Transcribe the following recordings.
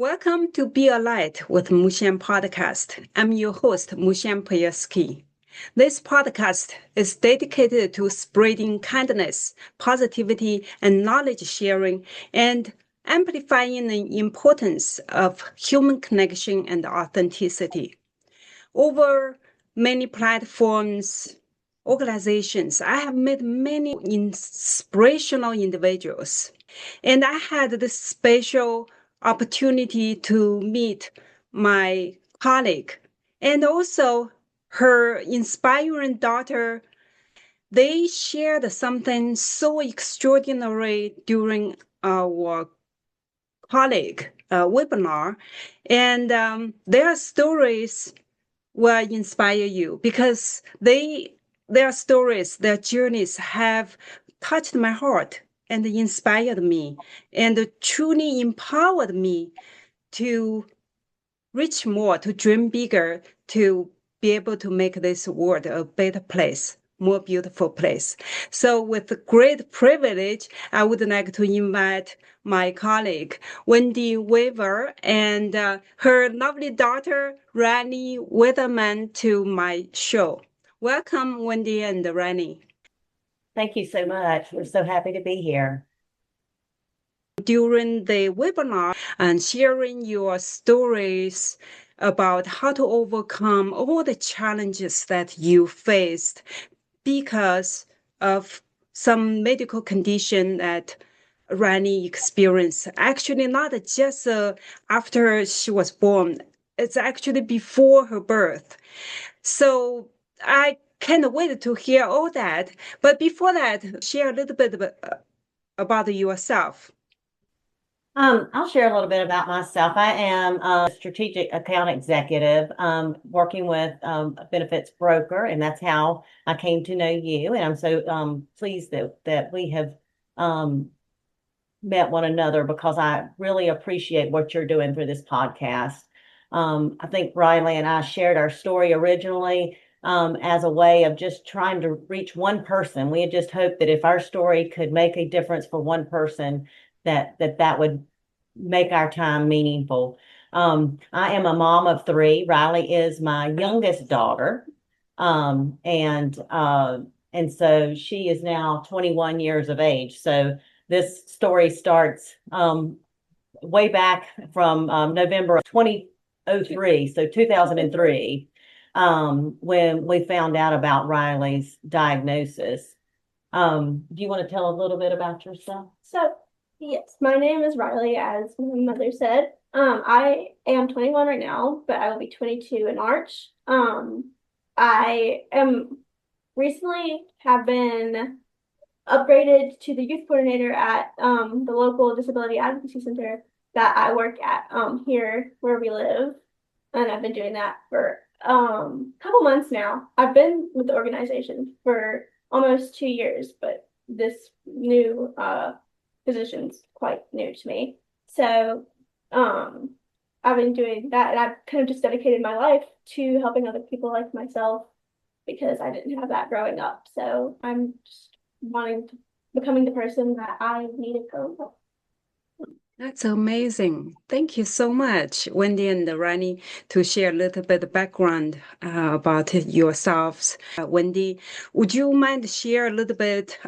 Welcome to Be a Light with Mushan Podcast. I'm your host, Mushan Payeski. This podcast is dedicated to spreading kindness, positivity, and knowledge sharing, and amplifying the importance of human connection and authenticity. Over many platforms, organizations, I have met many inspirational individuals. And I had this special opportunity to meet my colleague and also her inspiring daughter. They shared something so extraordinary during our colleague webinar, and their stories will inspire you because their stories, their journeys have touched my heart and inspired me and truly empowered me to reach more, to dream bigger, to be able to make this world a better place, more beautiful place. So with great privilege, I would like to invite my colleague, Wendy Weaver, and her lovely daughter, Rylie Weatherman, to my show. Welcome, Wendy and Rylie. Thank you so much. We're so happy to be here. During the webinar and sharing your stories about how to overcome all the challenges that you faced because of some medical condition that Rylie experienced. Actually, not just after she was born, it's actually before her birth. So I can't wait to hear all that. But before that, share a little bit about yourself. I'll share a little bit about myself. I am a strategic account executive, working with a benefits broker, and that's how I came to know you. And I'm so pleased that we have met one another because I really appreciate what you're doing through this podcast. I think Rylie and I shared our story originally as a way of just trying to reach one person. We had just hoped that if our story could make a difference for one person, that would make our time meaningful. I am a mom of three. Rylie is my youngest daughter. And so she is now 21 years of age. So this story starts way back from November of 2003, so 2003, when we found out about Rylie's diagnosis. Do you want to tell a little bit about yourself? So, yes, my name is Rylie, as my mother said. I am 21 right now, but I will be 22 in March. I am recently have been upgraded to the youth coordinator at the local disability advocacy center that I work at here where we live, and I've been doing that for a couple months now. I've been with the organization for almost 2 years, but this new position's quite new to me. So I've been doing that, and I've kind of just dedicated my life to helping other people like myself because I didn't have that growing up. So I'm just becoming the person that I needed growing up. That's amazing. Thank you so much, Wendy and Rylie, to share a little bit of background about yourselves. Wendy, would you mind share a little bit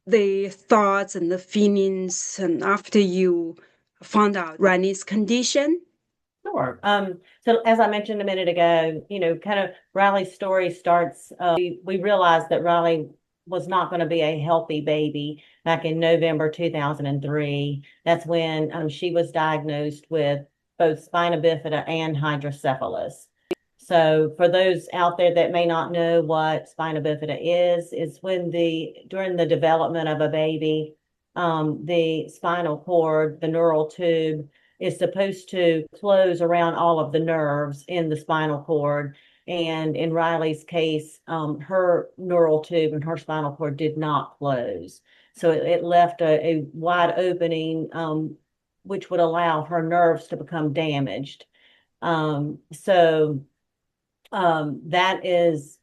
the thoughts and the feelings and after you found out Rylie's condition? Sure. So as I mentioned a minute ago, kind of Rylie's story starts, we realized that Rylie was not going to be a healthy baby back in November 2003. That's when she was diagnosed with both spina bifida and hydrocephalus. So for those out there that may not know what spina bifida is when during the development of a baby, the spinal cord, the neural tube, is supposed to close around all of the nerves in the spinal cord. And in Rylie's case, her neural tube and her spinal cord did not close. So it left a wide opening, which would allow her nerves to become damaged. That is,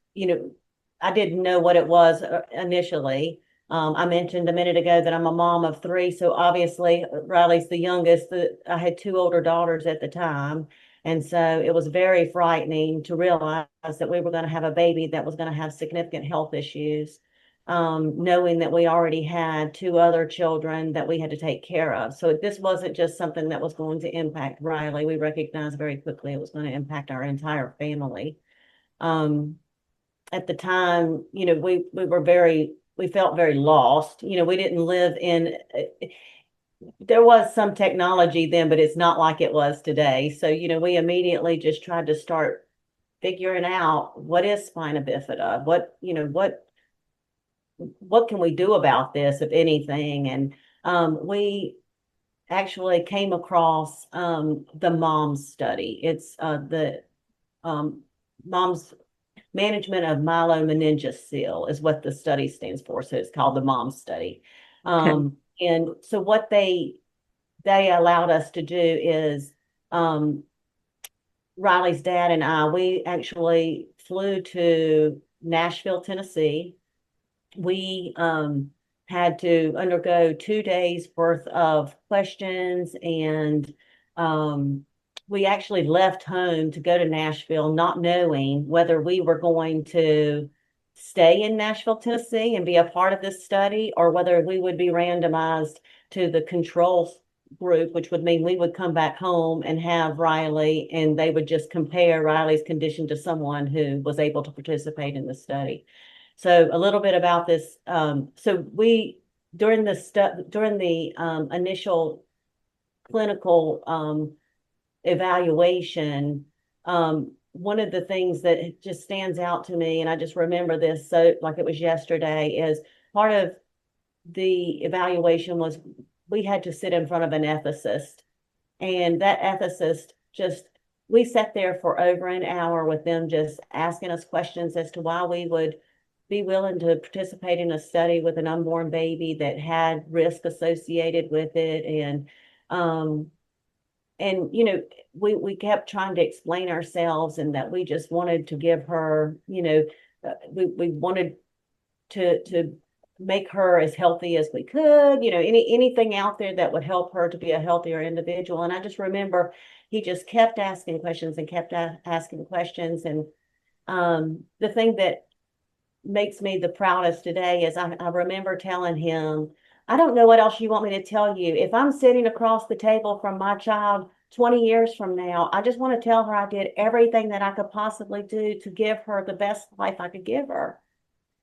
I didn't know what it was initially. I mentioned a minute ago that I'm a mom of three, so obviously Riley's the youngest. I had two older daughters at the time, and so it was very frightening to realize that we were going to have a baby that was going to have significant health issues, knowing that we already had two other children that we had to take care of. So this wasn't just something that was going to impact Rylie. We recognized very quickly it was going to impact our entire family. At the time, we felt very lost. We didn't live in, there was some technology then, but it's not like it was today. So, we immediately just tried to start figuring out what is spina bifida, what can we do about this, if anything? And we actually came across the MOMS study. It's the MOMS management of myelomeningocele is what the study stands for. So it's called the MOMS study. Okay. And so what they allowed us to do is Riley's dad and we actually flew to Nashville, Tennessee. We had to undergo 2 days worth of questions, and we actually left home to go to Nashville, not knowing whether we were going to stay in Nashville, Tennessee and be a part of this study, or whether we would be randomized to the control group, which would mean we would come back home and have Rylie, and they would just compare Riley's condition to someone who was able to participate in the study. So a little bit about this. So we, during the initial clinical evaluation, one of the things that just stands out to me, and I just remember this so like it was yesterday, is part of the evaluation was we had to sit in front of an ethicist, and that ethicist we sat there for over an hour with them just asking us questions as to why we would be willing to participate in a study with an unborn baby that had risk associated with it. And we kept trying to explain ourselves, and that we just wanted to give her, we wanted to make her as healthy as we could, anything out there that would help her to be a healthier individual. And I just remember he just kept asking questions and kept asking questions. And the thing that makes me the proudest today is I remember telling him, I don't know what else you want me to tell you. If I'm sitting across the table from my child 20 years from now, I just want to tell her I did everything that I could possibly do to give her the best life I could give her.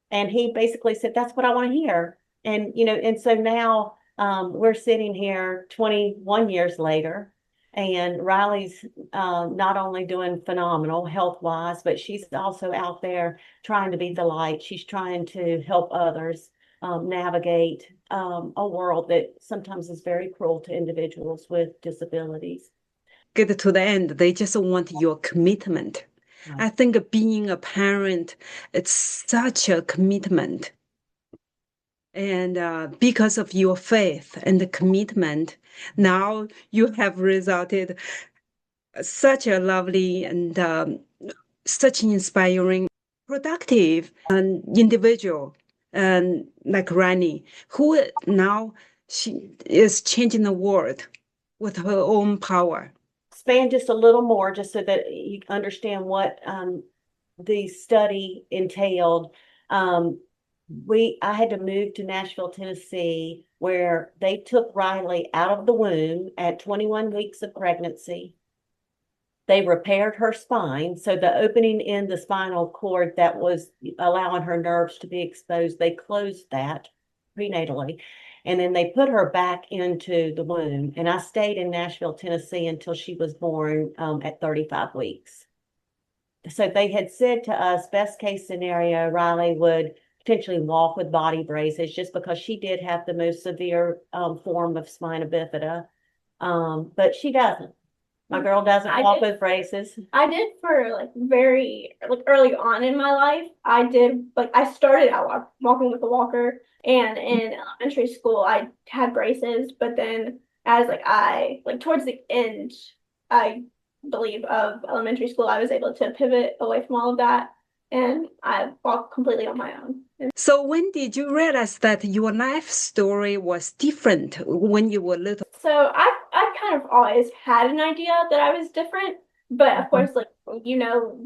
And he basically said, that's what I want to hear. And, and so now we're sitting here 21 years later, and Riley's not only doing phenomenal health-wise, but she's also out there trying to be the light. She's trying to help others navigate a world that sometimes is very cruel to individuals with disabilities. Get to the end, they just want your commitment. Right. I think being a parent, it's such a commitment. And because of your faith and the commitment, now you have resulted such a lovely and such inspiring, productive individual, and like Rani, who now she is changing the world with her own power. Expand just a little more, just so that you understand what the study entailed. I had to move to Nashville, Tennessee, where they took Rylie out of the womb at 21 weeks of pregnancy. They repaired her spine. So the opening in the spinal cord that was allowing her nerves to be exposed, they closed that prenatally. And then they put her back into the womb. And I stayed in Nashville, Tennessee until she was born at 35 weeks. So they had said to us, best case scenario, Rylie would potentially walk with body braces, just because she did have the most severe form of spina bifida. But she doesn't. My girl doesn't walk with braces. I did for very early on in my life. I started out walking with a walker, and in elementary school I had braces, but then as I towards the end, I believe, of elementary school, I was able to pivot away from all of that. and I walk completely on my own. So when did you realize that your life story was different when you were little? So I kind of always had an idea that I was different, but of Mhm. course, like,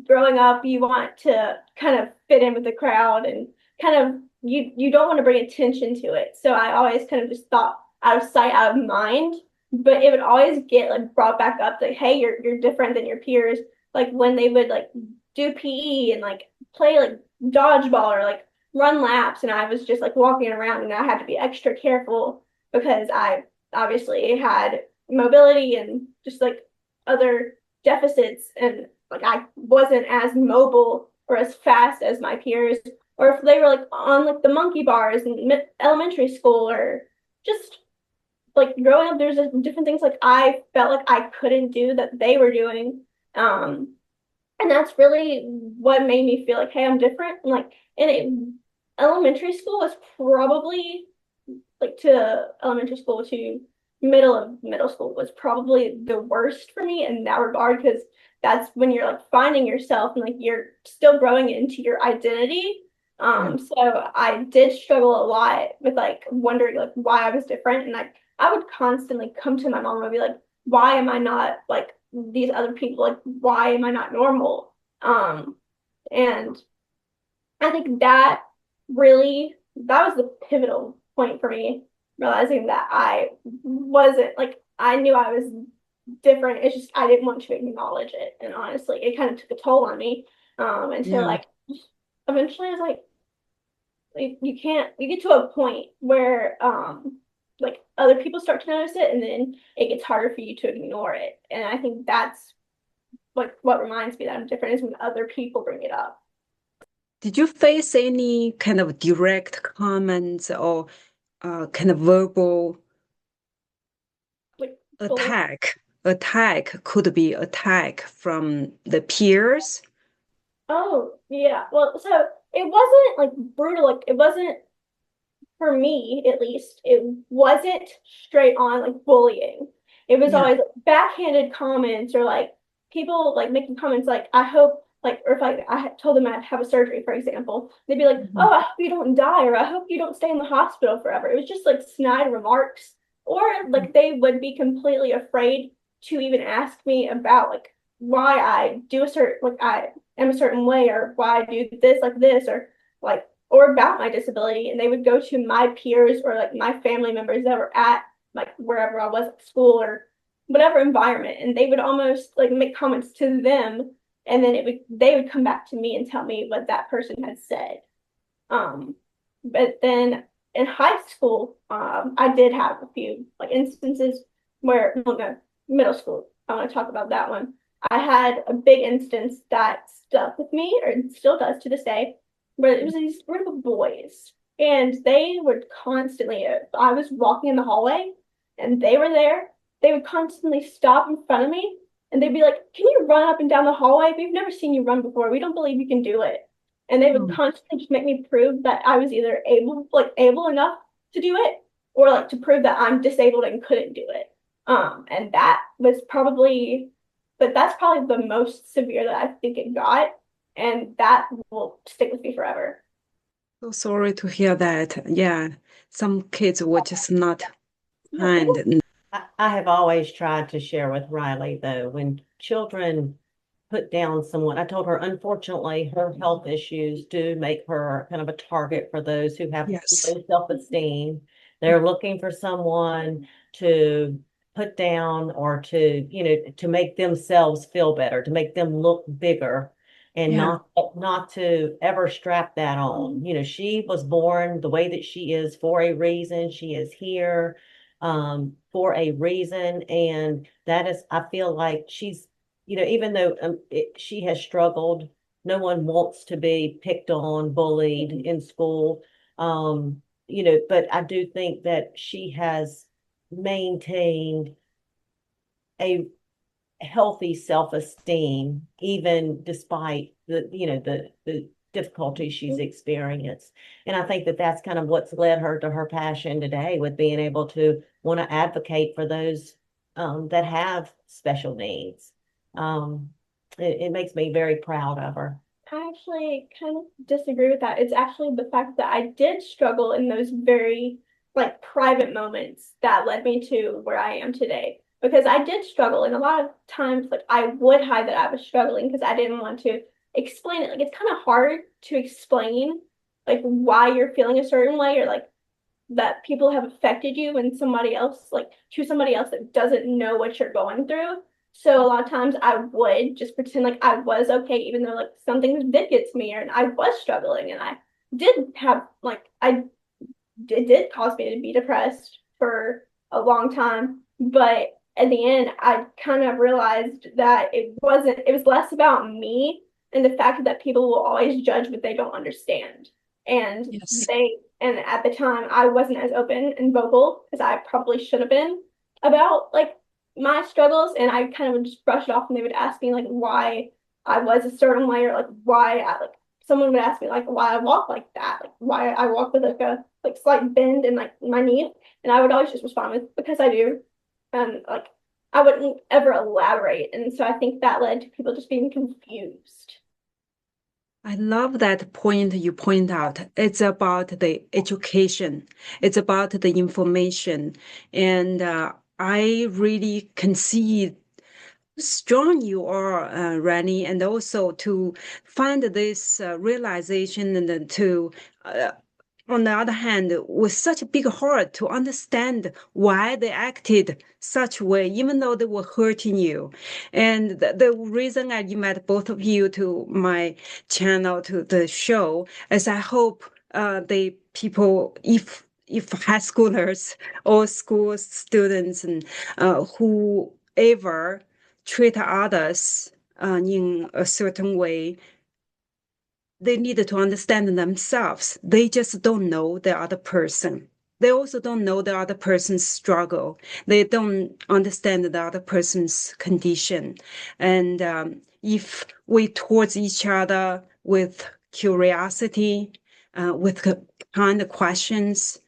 growing up, you want to kind of fit in with the crowd and kind of you don't want to bring attention to it. So I always kind of just thought out of sight, out of mind. But it would always get like brought back up like, hey, you're different than your peers. Like when they would like do PE and like play like dodgeball or like run laps, and I was just like walking around and I had to be extra careful because I obviously had mobility and just like other deficits, and like I wasn't as mobile or as fast as my peers, or if they were like on like the monkey bars in elementary school, or just like growing up, there's just different things like I felt like I couldn't do that they were doing. And that's really what made me feel like, hey, I'm different. And like elementary school was probably like to elementary school to middle of middle school was probably the worst for me in that regard, because that's when you're like finding yourself and like you're still growing into your identity. Yeah. So I did struggle a lot with like wondering like why I was different, and like I would constantly come to my mom and be like, why am I not like these other people? Like, why am I not normal? And I think that was the pivotal point for me, realizing that I wasn't like I knew I was different. It's just I didn't want to acknowledge it. And honestly, it kind of took a toll on me. Until Yeah. like eventually I was like you get to a point where like other people start to notice it, and then it gets harder for you to ignore it. And I think that's like what reminds me that I'm different is when other people bring it up. Did you face any kind of direct comments or kind of verbal Like bullying. attack? Attack could be attack from the peers. Oh, yeah. Well, so it wasn't like brutal, like it wasn't for me at least, it wasn't straight on like bullying. It was Yeah. always like, backhanded comments, or like people like making comments like I hope like, or if like I told them I'd have a surgery, for example, they'd be like, Mhm. "Oh, I hope you don't die," or "I hope you don't stay in the hospital forever." It was just like snide remarks, or like they would be completely afraid to even ask me about like why I do a certain like I am a certain way, or why I do this like this, or like or about my disability, and they would go to my peers or like my family members that were at like wherever I was at school or whatever environment, and they would almost like make comments to them, and then it would they would come back to me and tell me what that person had said. But then in high school, I did have a few like instances where, well, no, middle school. I want to talk about that one. I had a big instance that stuck with me, or it still does to this day, where it was these group of boys, and they would constantly. If I was walking in the hallway, and they were there, they would constantly stop in front of me, and they'd be like, "Can you run up and down the hallway? We've never seen you run before. We don't believe you can do it." And they would Oh, constantly just make me prove that I was either able enough to do it, or like to prove that I'm disabled and couldn't do it. And that was probably, but that's probably the most severe that I think it got, and that will stick with me forever. so sorry to hear that. Yeah, some kids were just not Yeah, it was. kind. I have always tried to share with Rylie, though, when children put down someone, I told her, unfortunately, her health issues do make her kind of a target for those who have Yes. low self-esteem. They're looking for someone to put down or to, to make themselves feel better, to make them look bigger. And Yeah. not to ever strap that on. She was born the way that she is for a reason. She is here for a reason. And that is, I feel like she's, even though she has struggled, no one wants to be picked on, bullied in school. But I do think that she has maintained a healthy self-esteem, even despite the difficulties she's experienced. And I think that that's kind of what's led her to her passion today, with being able to want to advocate for those that have special needs. Um, it makes me very proud of her. I actually kind of disagree with that. It's actually the fact that I did struggle in those very like private moments that led me to where I am today. Because I did struggle, and a lot of times like I would hide that I was struggling because I didn't want to explain it. Like it's kind of hard to explain like why you're feeling a certain way, or like that people have affected you when somebody else, like to somebody else that doesn't know what you're going through. So a lot of times I would just pretend like I was okay, even though like some things did get to me, and I was struggling, and I did have like it did cause me to be depressed for a long time. But at the end, I kind of realized that it was less about me and the fact that people will always judge what they don't understand. And Yes. and at the time, I wasn't as open and vocal as I probably should have been about like my struggles. And I kind of would just brush it off, and they would ask me like why I was a certain way, or like why I like someone would ask me like why I walk like that, like why I walk with like a like slight bend in like my knee, and I would always just respond with because I do, and like I wouldn't ever elaborate, and so I think that led to people just being confused. I love that point you point out. It's about the education. It's about the information. And I really can see strong you are, Rani, and also to find this realization and then to, on the other hand, with such a big heart to understand why they acted such way, even though they were hurting you. And the reason I invite both of you to my channel, to the show, is I hope the people, if high schoolers or school students and whoever treat others in a certain way, they need to understand themselves. They just don't know the other person. They also don't know the other person's struggle. They don't understand the other person's condition. And if we towards each other with curiosity, with kind of questions,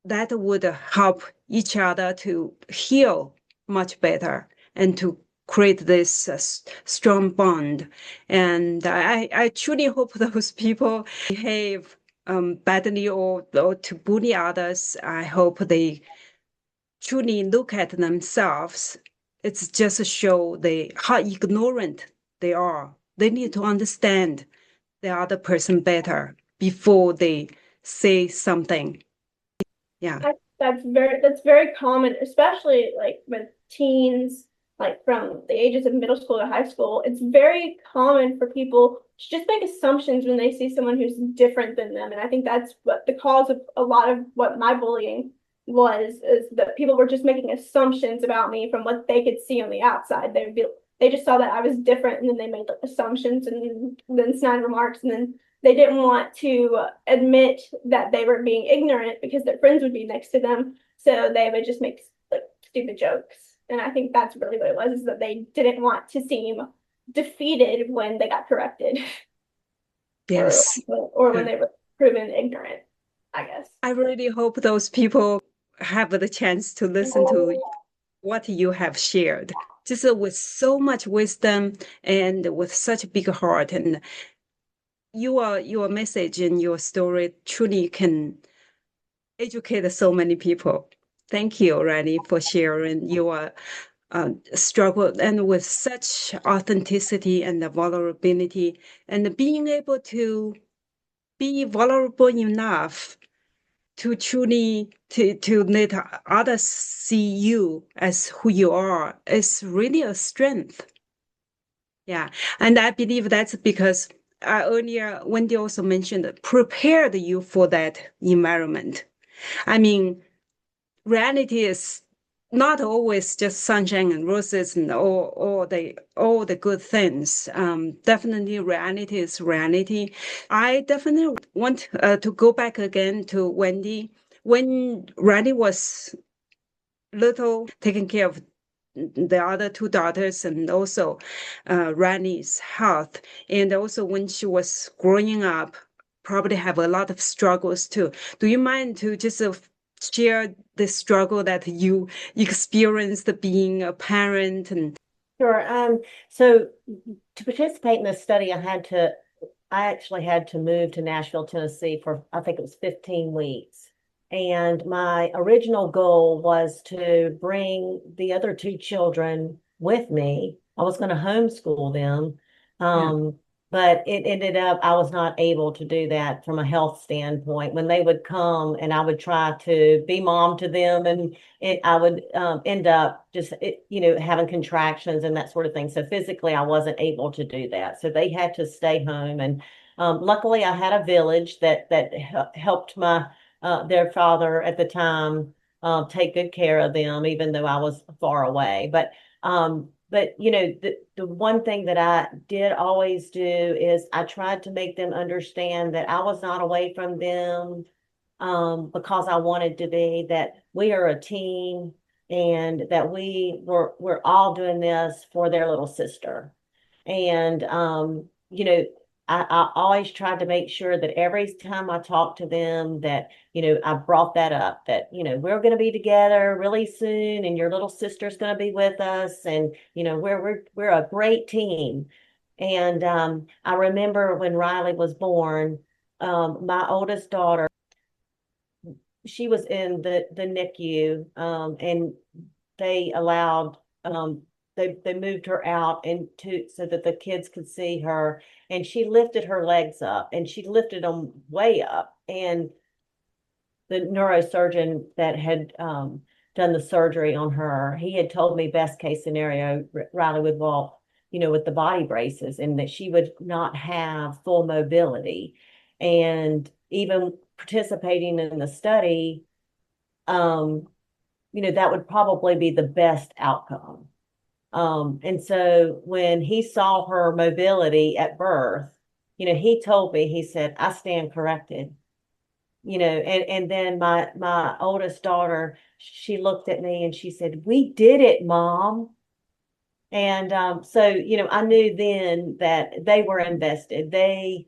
that would help each other to heal much better and to create this strong bond. And I truly hope those people behave badly or to bully others. I hope they truly look at themselves. It's just show how ignorant they are. They need to understand the other person better before they say something. Yeah. That's very common, especially like with teens, like from the ages of middle school to high school. It's very common for people to just make assumptions when they see someone who's different than them. And I think that's what the cause of a lot of what my bullying was, is that people were just making assumptions about me from what they could see on the outside. They just saw that I was different, and then they made like assumptions and then snide remarks, and then they didn't want to admit that they were being ignorant because their friends would be next to them. So they would just make like stupid jokes. And I think that's really what it was, is that they didn't want to seem defeated when they got corrected Yes. or when they were proven ignorant, I guess. I really hope those people have the chance to listen to what you have shared, just with so much wisdom and with such a big heart. And your message and your story truly can educate so many people. Thank you, Randy, for sharing your struggle and with such authenticity and vulnerability, and being able to be vulnerable enough to truly to let others see you as who you are is really a strength. Yeah, and I believe that's because earlier Wendy also mentioned prepared you for that environment. I mean, reality is not always just sunshine and roses and all the good things. Definitely, reality is reality. I definitely want to go back again to Wendy when Randy was little, taking care of the other two daughters and also Randy's health, and also when she was growing up, probably have a lot of struggles too. Do you mind to just share the struggle that you experienced being a parent? And Sure. So to participate in this study, I actually had to move to Nashville, Tennessee for, I think it was 15 weeks. And my original goal was to bring the other two children with me. I was going to homeschool them. Yeah. But it ended up, I was not able to do that from a health standpoint. When they would come and I would try to be mom to them, and I would end up just, having contractions and that sort of thing. So physically, I wasn't able to do that. So they had to stay home. And luckily, I had a village that helped their father at the time take good care of them, even though I was far away. But the one thing that I did always do is I tried to make them understand that I was not away from them because I wanted to be, that we are a team and that we're all doing this for their little sister. And I always tried to make sure that every time I talked to them that, I brought that up, that, we're going to be together really soon and your little sister's going to be with us. And, we're a great team. And I remember when Rylie was born, my oldest daughter, she was in the NICU, and they allowed they moved her out and to so that the kids could see her, and she lifted her legs up and she lifted them way up, and the neurosurgeon that had done the surgery on her, he had told me best case scenario, Rylie would walk, with the body braces, and that she would not have full mobility. And even participating in the study, that would probably be the best outcome. And so when he saw her mobility at birth, he told me, he said, I stand corrected. And then my oldest daughter, she looked at me and she said, we did it, Mom. And so, I knew then that they were invested. They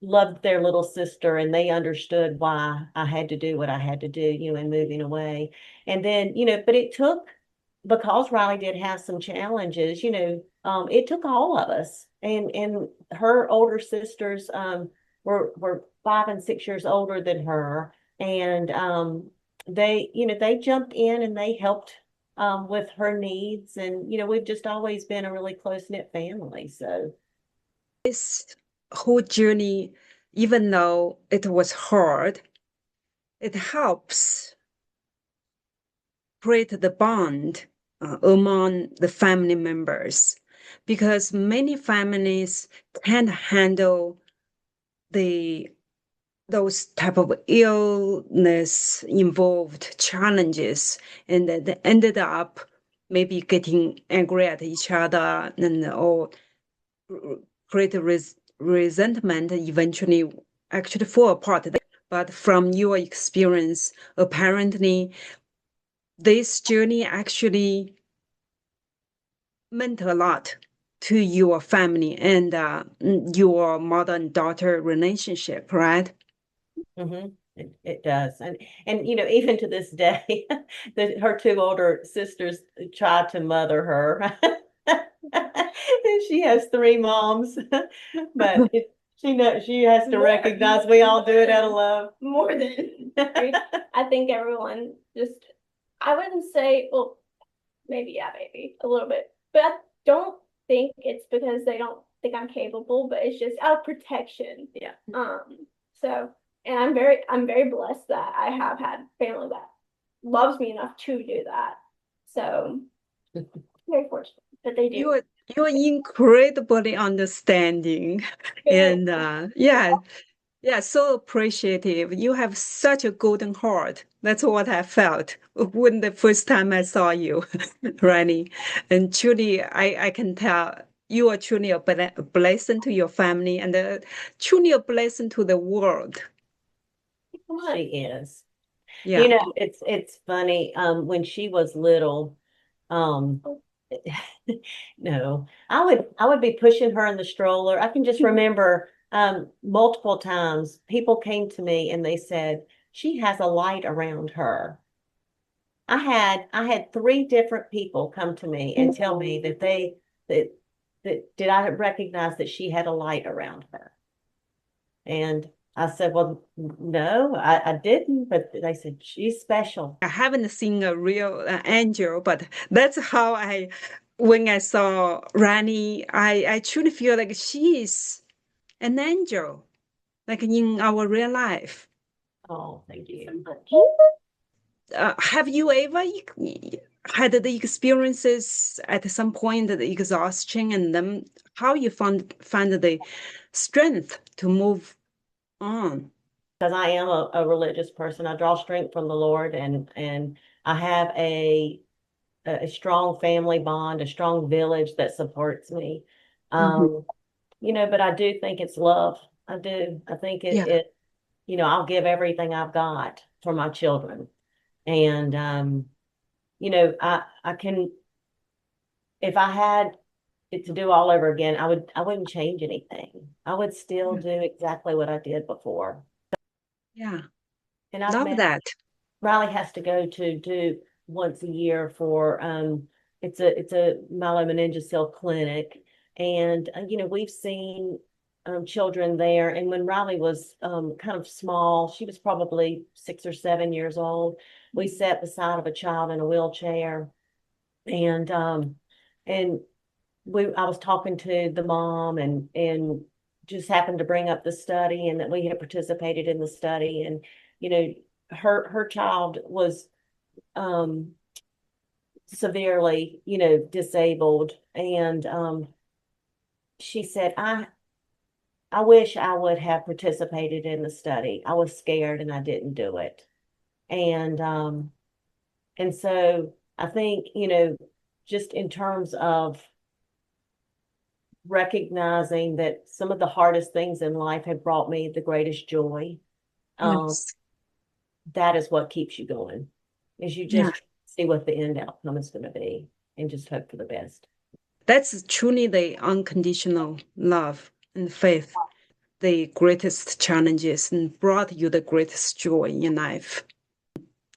loved their little sister and they understood why I had to do what I had to do, in moving away. And then, but it took, because Rylie did have some challenges, it took all of us. And her older sisters were 5 and 6 years older than her. And they jumped in and they helped with her needs. And, we've just always been a really close-knit family. So This whole journey, even though it was hard, it helps create the bond among the family members, because many families can't handle those type of illness involved challenges, and they ended up maybe getting angry at each other or create resentment, eventually actually fall apart. But from your experience, apparently this journey actually meant a lot to your family and your mother and daughter relationship, right? mm-hmm. It does. And even to this day, her two older sisters try to mother her. And she has 3 moms, but she knows she has to recognize we all do it out of love. More than I think everyone just, I wouldn't say, well, maybe, yeah, maybe a little bit, but I don't think it's because they don't think I'm capable, but it's just out of protection. Yeah. So, and I'm very blessed that I have had family that loves me enough to do that. So, very fortunate that they do. You're incredibly understanding and yeah, so appreciative. You have such a golden heart. That's what I felt when the first time I saw you, Rylie. And truly, I can tell you are truly a blessing to your family and truly a blessing to the world. She is. Yeah. It's funny. When she was little, um, no, I would be pushing her in the stroller. I can just remember multiple times people came to me and they said, she has a light around her. I had three different people come to me and tell me that did I recognize that she had a light around her? And I said, well, no, I didn't, but they said she's special. I haven't seen a real angel, but that's how when I saw Rani, I truly feel like she is an angel, like in our real life. Oh, thank you. Have you ever had the experiences at some point, the exhaustion, and then how you find the strength to move on? Because I am a religious person. I draw strength from the Lord, and I have a strong family bond, a strong village that supports me. Mhm. But I do think it's love. I do. I think Yeah. I'll give everything I've got for my children. And I can, if I had it to do all over again, I wouldn't change anything. I would still do exactly what I did before. Yeah. And I've Love met that. Rylie has to go to do once a year for it's a myelomeningocele clinic, and we've seen children there. And when Rylie was kind of small, she was probably 6 or 7 years old. We sat beside of a child in a wheelchair, and and I was talking to the mom, and just happened to bring up the study and that we had participated in the study, and her child was um severely disabled, and she said, I wish I would have participated in the study. I was scared and I didn't do it. And so I think just in terms of recognizing that some of the hardest things in life have brought me the greatest joy. Yes. That is what keeps you going, is you Yeah. just see what the end outcome is going to be and just hope for the best. That's truly the unconditional love and faith, the greatest challenges, and brought you the greatest joy in life.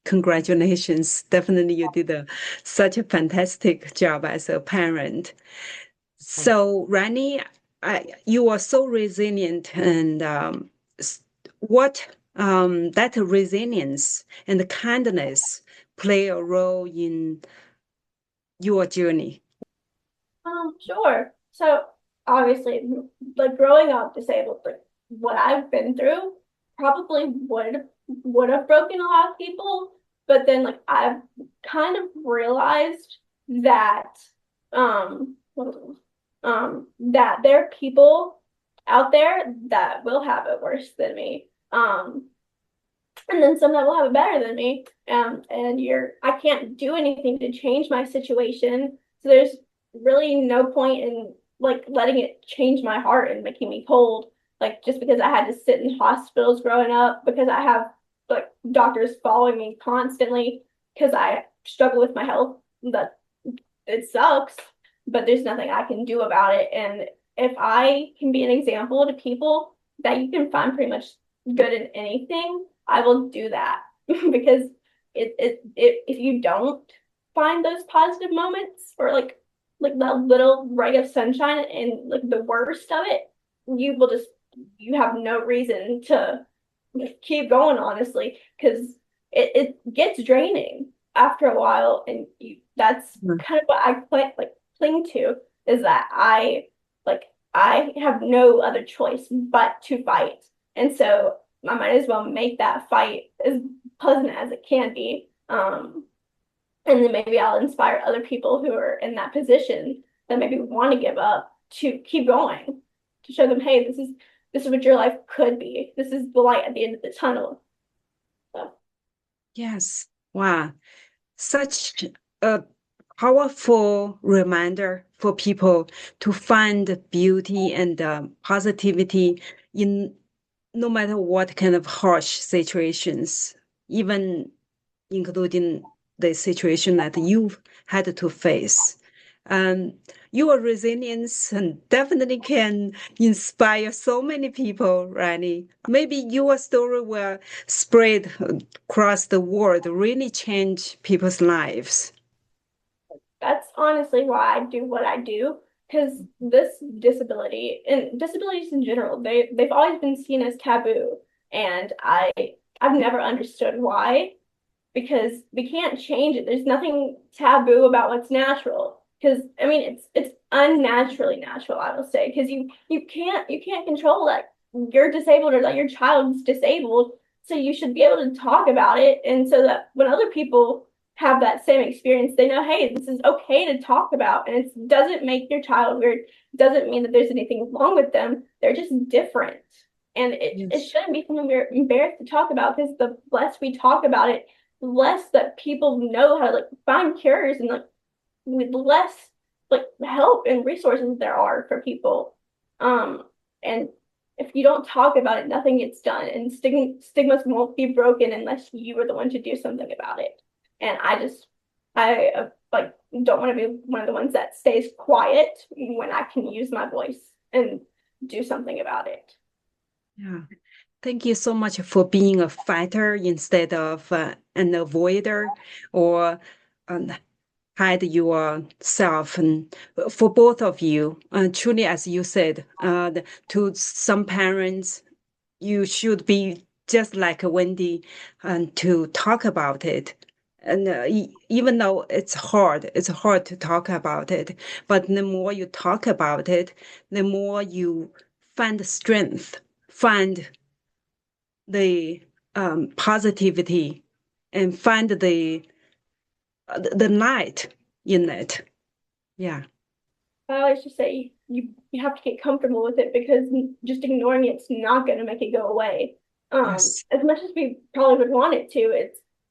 Congratulations. Definitely you did such a fantastic job as a parent. So, Rani, you are so resilient, and what that resilience and kindness play a role in your journey? Sure. So obviously, like growing up disabled, like what I've been through probably would have broken a lot of people. But then like I've kind of realized that that there are people out there that will have it worse than me. And then some that will have it better than me. And I can't do anything to change my situation. So there's really no point in like letting it change my heart and making me cold. Like just because I had to sit in hospitals growing up, because I have like doctors following me constantly because I struggle with my health, that it sucks, but there's nothing I can do about it. And if I can be an example to people that you can find pretty much good in anything, I will do that because if you don't find those positive moments or like that little ray of sunshine in like the worst of it, you have no reason to keep going, honestly, because it gets draining after a while, and that's kind of what I cling to, is that I have no other choice but to fight. And so I might as well make that fight as pleasant as it can be. And then maybe I'll inspire other people who are in that position that maybe want to give up to keep going, to show them, hey, this is what your life could be. This is the light at the end of the tunnel. So. Yes. Wow. Such a powerful reminder for people to find beauty and positivity in no matter what kind of harsh situations, even including the situation that you've had to face. Um, your resilience and definitely can inspire so many people, Rylie. Maybe your story will spread across the world, really change people's lives. That's honestly why I do what I do. Because this disability and disabilities in general, they've always been seen as taboo. And I've never understood why, because we can't change it. There's nothing taboo about what's natural. Because I mean it's unnaturally natural, I will say, because you can't control that you're disabled or that your child's disabled. So you should be able to talk about it, and so that when other people have that same experience, they know, hey, this is okay to talk about, and it doesn't make your child weird. Doesn't mean that there's anything wrong with them. They're just different. And it Yes. shouldn't be something we're embarrassed to talk about, because the less we talk about it, less that people know how to like find cures, and like with less like help and resources there are for people. And if you don't talk about it, nothing gets done, and stigmas won't be broken unless you are the one to do something about it. And I like don't want to be one of the ones that stays quiet when I can use my voice and do something about it. Yeah. Thank you so much for being a fighter instead of an avoider or um, hide yourself. And for both of you, truly, as you said, to some parents, you should be just like Wendy and to talk about it. And even though it's hard to talk about it, but the more you talk about it, the more you find strength, find the positivity, and find the light in it. Yeah. I always just say you have to get comfortable with it, because just ignoring it's not going to make it go away. Yes. As much as we probably would want it to,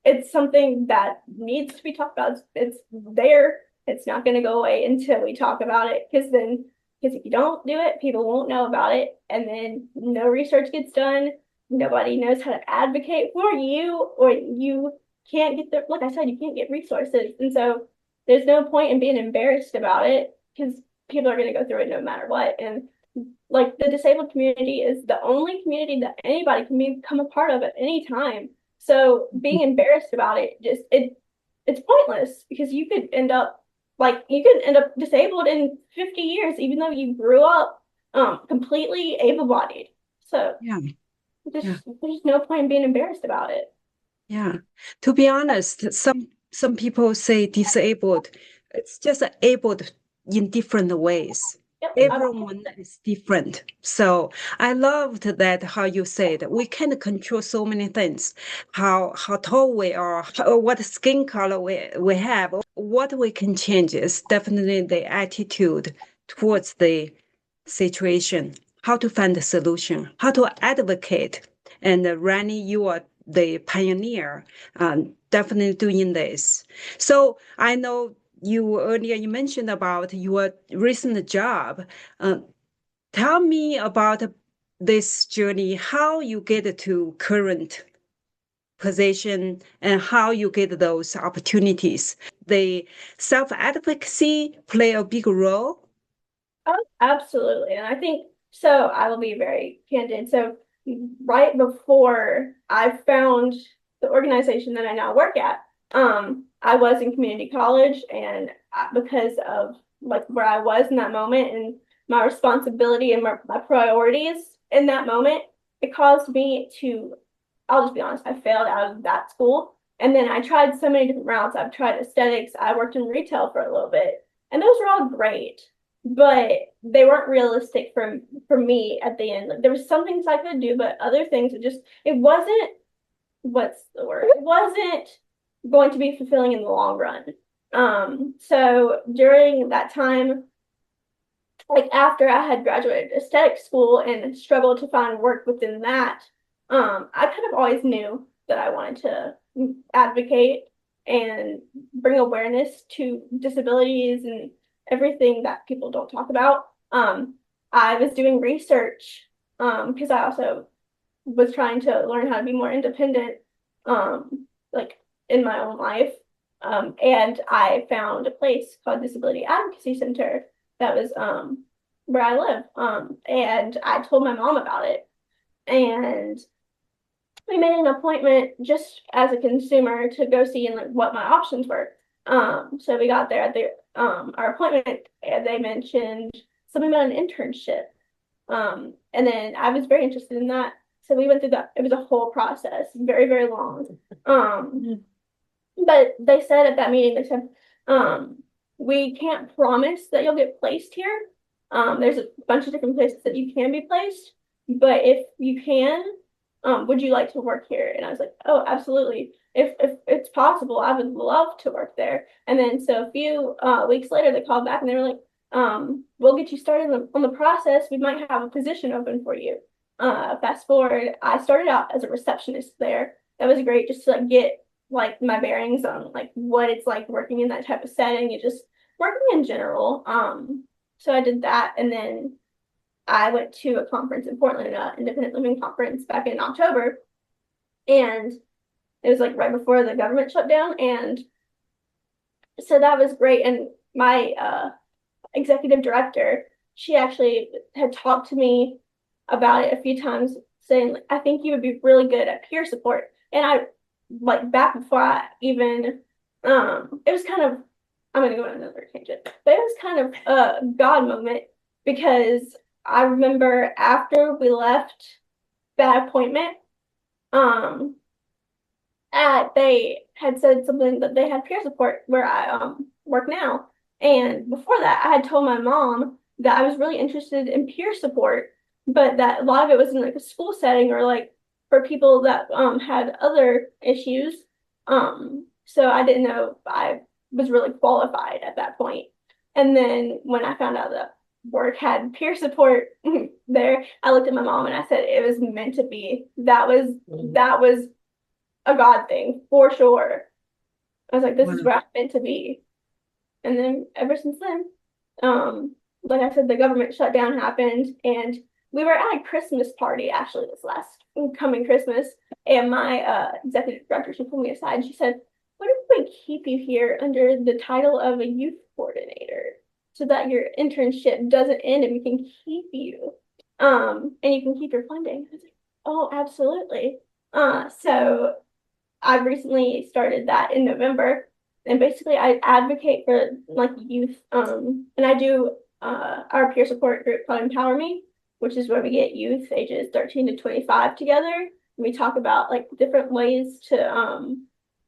it's something that needs to be talked about. It's there. It's not going to go away until we talk about it. Because if you don't do it, people won't know about it, and then no research gets done. Nobody knows how to advocate for you, or you can't get the, like I said, you can't get resources, and so there's no point in being embarrassed about it, because people are going to go through it no matter what. And like the disabled community is the only community that anybody can become a part of at any time. So being embarrassed about it, it's pointless, because you could end up disabled in 50 years, even though you grew up completely able-bodied. So Yeah. Yeah. there's no point in being embarrassed about it. Yeah. To be honest, some people say disabled. It's just abled in different ways. Yep. Everyone is different. So I loved that how you said we can control so many things. How tall we are, what skin color we have. What we can change is definitely the attitude towards the situation, how to find the solution, how to advocate. And Rani, you are the pioneer, definitely doing this. So I know you earlier you mentioned about your recent job. Uh, Tell me about this journey, how you get to current position and how you get those opportunities. The self-advocacy play a big role. Oh, absolutely. And I think so. I will be very candid. So, right before I found the organization that I now work at, I was in community college, and because of like where I was in that moment and my responsibility and my priorities in that moment, it caused me to, I'll just be honest, I failed out of that school. And then I tried so many different routes. I've tried aesthetics, I worked in retail for a little bit, and those were all great, but they weren't realistic for me at the end. Like there was some things I could do, but other things it wasn't, what's the word? It wasn't going to be fulfilling in the long run. So during that time, like after I had graduated aesthetic school and struggled to find work within that, I kind of always knew that I wanted to advocate and bring awareness to disabilities and everything that people don't talk about. I was doing research because I also was trying to learn how to be more independent, like in my own life. And I found a place called Disability Advocacy Center that was where I live. And I told my mom about it, and we made an appointment just as a consumer to go see and like what my options were. So we got there at the our appointment, and they mentioned something about an internship. And then I was very interested in that. So we went through that. It was a whole process, very, very long. But they said at that meeting, they said, we can't promise that you'll get placed here. There's a bunch of different places that you can be placed, but if you can, would you like to work here? And I was like, oh, absolutely. If it's possible, I would love to work there. And then so a few weeks later, they called back and they were like, we'll get you started on the process. We might have a position open for you. Fast forward, I started out as a receptionist there. That was great, just to like get like my bearings on like what it's like working in that type of setting and just working in general. So I did that, and then I went to a conference in Portland, independent living conference back in October, and it was like right before the government shut down, and so that was great. And my executive director, she actually had talked to me about it a few times, saying, I think you would be really good at peer support. And I, like, back before I even, it was kind of, I'm going to go on another tangent, but it was kind of a God moment, because I remember after we left that appointment, they had said something that they had peer support where I work now. And before that, I had told my mom that I was really interested in peer support, but that a lot of it was in like a school setting or like for people that had other issues. So I didn't know if I was really qualified at that point. And then when I found out that work had peer support there, I looked at my mom and I said it was meant to be. That was a God thing for sure. I was like, this is where I'm meant to be. And then ever since then, like I said, the government shutdown happened, and we were at a Christmas party actually this last coming Christmas, and my executive director, she pulled me aside and she said, what if we keep you here under the title of a youth coordinator so that your internship doesn't end and we can keep you, and you can keep your funding? I was like, oh, absolutely. So I recently started that in November, and basically I advocate for like youth, and I do our peer support group called Empower Me, which is where we get youth ages 13 to 25 together. And we talk about like different ways to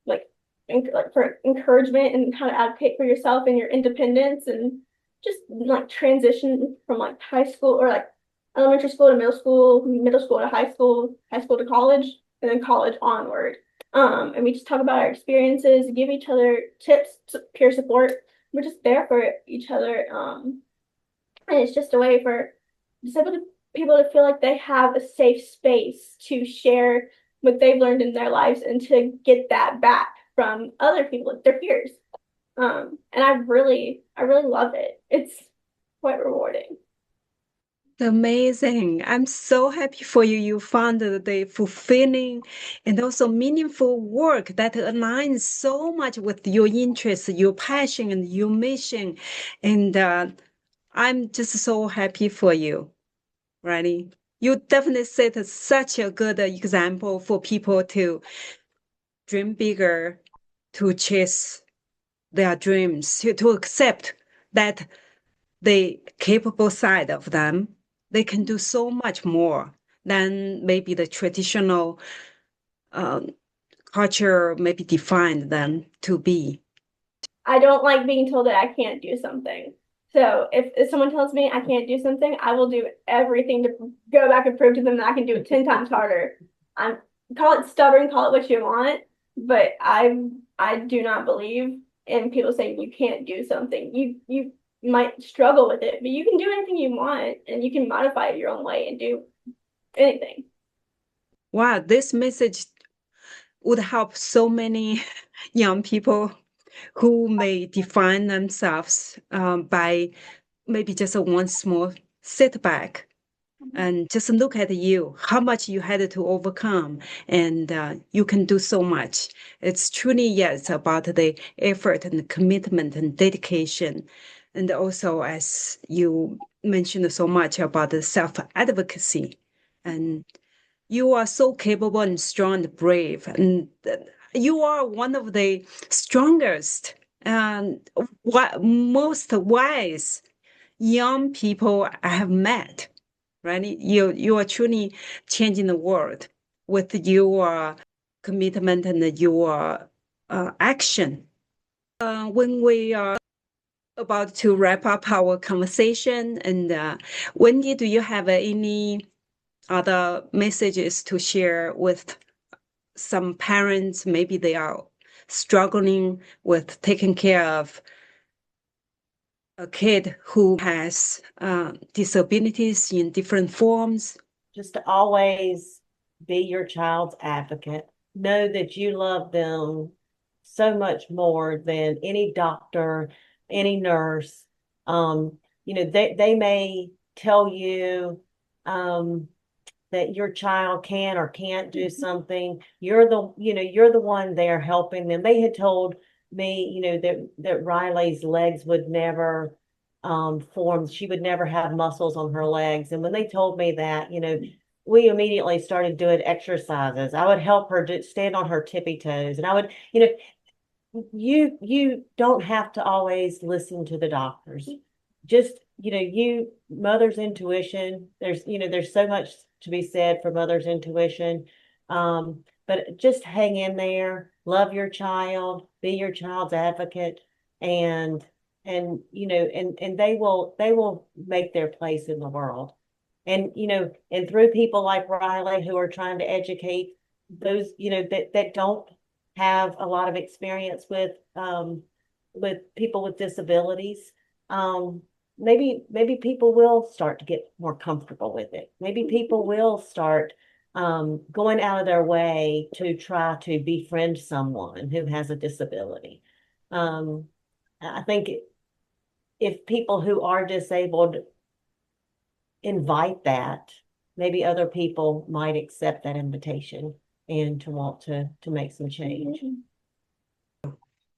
like for encouragement and how to advocate for yourself and your independence, and just like transition from like high school or like elementary school to middle school to high school to college, and then college onward. And we just talk about our experiences, give each other tips, peer support. We're just there for each other. And it's just a way for disabled people to feel like they have a safe space to share what they've learned in their lives and to get that back from other people, their peers. And I really love it. It's quite rewarding. Amazing. I'm so happy for you. You found the fulfilling and also meaningful work that aligns so much with your interests, your passion, and your mission. And I'm just so happy for you, Rylie. You definitely set such a good example for people to dream bigger, to chase their dreams, to accept that the capable side of them, they can do so much more than maybe the traditional culture maybe defined them to be. I don't like being told that I can't do something. So if someone tells me I can't do something, I will do everything to go back and prove to them that I can do it 10 times harder. Call it stubborn, call it what you want, but I do not believe in people saying you can't do something. You might struggle with it, but you can do anything you want, and you can modify it your own way and do anything. Wow, this message would help so many young people who may define themselves by maybe just one small setback, and just look at you, how much you had to overcome, and you can do so much. It's truly, yes, about the effort and the commitment and dedication. And also, as you mentioned so much about the self-advocacy, and you are so capable and strong and brave, and you are one of the strongest and most wise young people I have met. Right? You are truly changing the world with your commitment and your action. When we are about to wrap up our conversation, and Wendy, do you have any other messages to share with some parents? Maybe they are struggling with taking care of a kid who has disabilities in different forms. Just to always be your child's advocate. Know that you love them so much more than any doctor, any nurse. They may tell you that your child can or can't do something. You're the one there helping them. They had told me, that Riley's legs would never form. She would never have muscles on her legs. And when they told me that, we immediately started doing exercises. I would help her stand on her tippy toes. And I would, you don't have to always listen to the doctors. Just, mother's intuition. There's so much to be said for mother's intuition. But just hang in there, love your child, be your child's advocate, and they will make their place in the world. And and through people like Rylie who are trying to educate those, that don't have a lot of experience with people with disabilities, maybe people will start to get more comfortable with it. Maybe people will start going out of their way to try to befriend someone who has a disability. I think if people who are disabled invite that, maybe other people might accept that invitation and to want to make some change.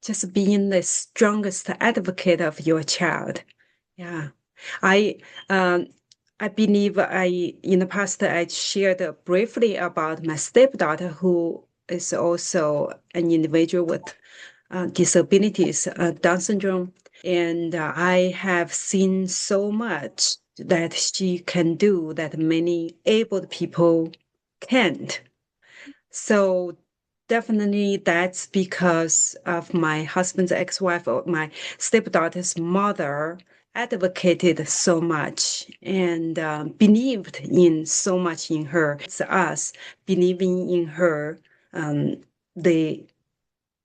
Just being the strongest advocate of your child. Yeah. I believe in the past I shared briefly about my stepdaughter, who is also an individual with disabilities, Down syndrome. And I have seen so much that she can do that many able people can't. So definitely that's because of my husband's ex-wife, or my stepdaughter's mother, advocated so much and believed in so much in her. It's us believing in her, the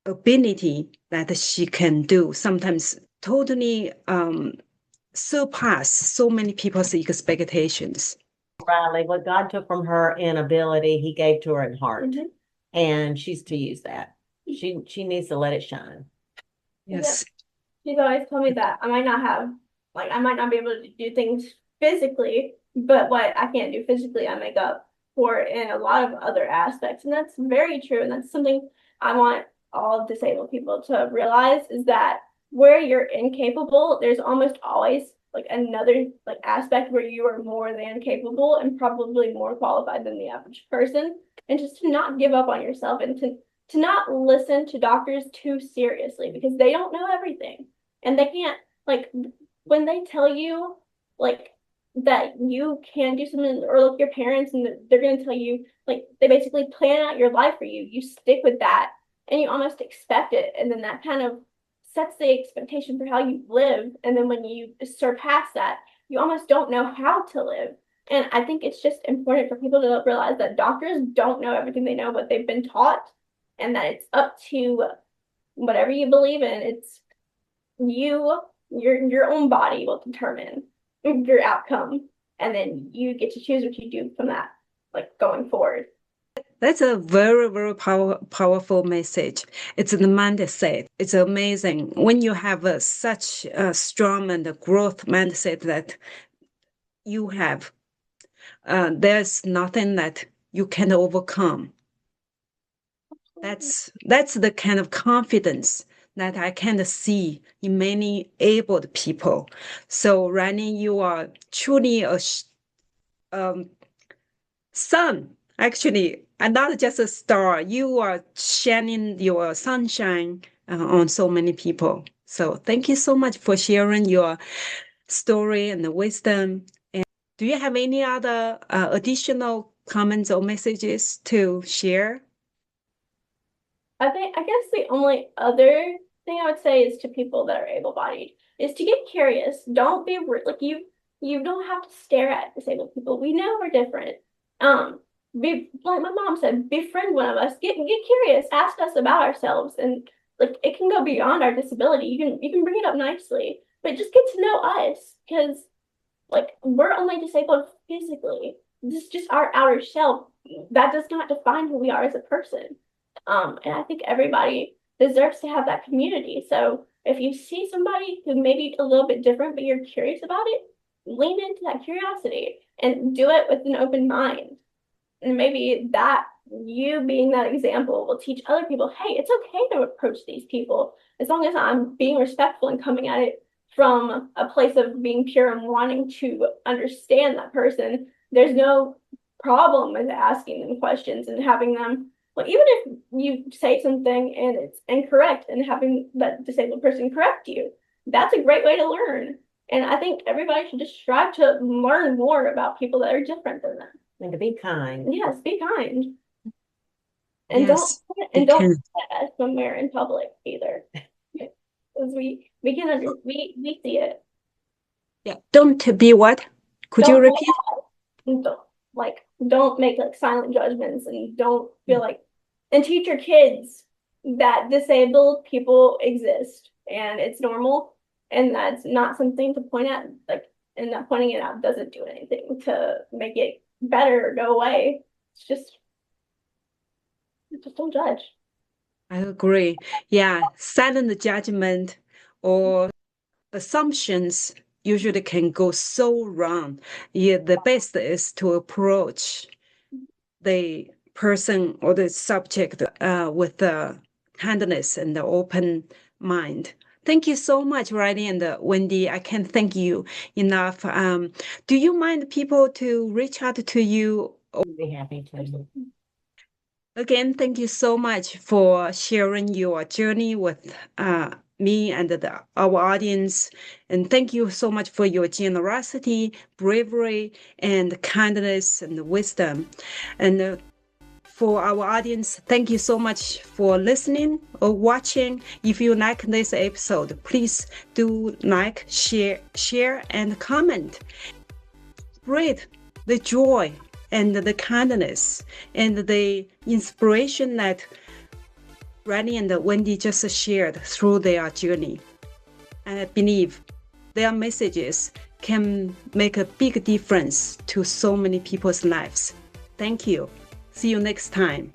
ability that she can do, sometimes totally surpass so many people's expectations. Rylie, what God took from her in ability, He gave to her in heart, and she's to use that. She needs to let it shine. Yes. She's always told me that I might not be able to do things physically, but what I can't do physically, I make up for in a lot of other aspects. And that's very true. And that's something I want all disabled people to realize, is that where you're incapable, there's almost always like another like aspect where you are more than capable and probably more qualified than the average person. And just to not give up on yourself, and to not listen to doctors too seriously, because they don't know everything. And they can't, like, when they tell you like that you can do something, or like your parents, and they're going to tell you, like, they basically plan out your life for you, you stick with that and you almost expect it. And then that kind of sets the expectation for how you live. And then when you surpass that, you almost don't know how to live. And I think it's just important for people to realize that doctors don't know everything they know, but they've been taught, and that it's up to whatever you believe in. It's your own body will determine your outcome, and then you get to choose what you do from that, like, going forward. That's a very, very powerful message. It's the mindset. It's amazing when you have such a strong and a growth mindset that you have. There's nothing that you can overcome. That's the kind of confidence that I can't see in many abled people. So, Rylie, you are truly a sun, actually, and not just a star. You are shining your sunshine on so many people. So, thank you so much for sharing your story and the wisdom. And do you have any other additional comments or messages to share? I guess the only other thing I would say is to people that are able-bodied is to get curious. Don't be like you don't have to stare at disabled people. We know we're different. Be like my mom said, befriend one of us. Get curious. Ask us about ourselves, and like it can go beyond our disability. You can bring it up nicely, but just get to know us because like we're only disabled physically. This is just our outer shell. That does not define who we are as a person. And I think everybody deserves to have that community. So if you see somebody who may be a little bit different, but you're curious about it, lean into that curiosity and do it with an open mind. And maybe that you being that example will teach other people, hey, it's okay to approach these people as long as I'm being respectful and coming at it from a place of being pure and wanting to understand that person. There's no problem with asking them questions and having them, well, even if you say something and it's incorrect and having that disabled person correct you, that's a great way to learn. And I think everybody should just strive to learn more about people that are different than them. And to be kind. Yes, be kind. And Yes, don't put us somewhere in public either. Because we see it. Yeah. Don't be what? Could you repeat? Don't make like silent judgments and don't feel like, and teach your kids that disabled people exist and it's normal and that's not something to point at, like, and that pointing it out doesn't do anything to make it better or go away. It's just don't judge. I agree. Yeah, silent judgment or assumptions usually can go so wrong. Yeah, the best is to approach the person or the subject with the kindness and the open mind. Thank you so much, Rylie and Wendy. I can't thank you enough. Do you mind people to reach out to you? I'd be happy to. Again, thank you so much for sharing your journey with me and our audience. And thank you so much for your generosity, bravery, and kindness and wisdom. And for our audience, thank you so much for listening or watching. If you like this episode, please do like, share, and comment. Spread the joy and the kindness and the inspiration that Rylie and Wendy just shared through their journey. And I believe their messages can make a big difference to so many people's lives. Thank you. See you next time.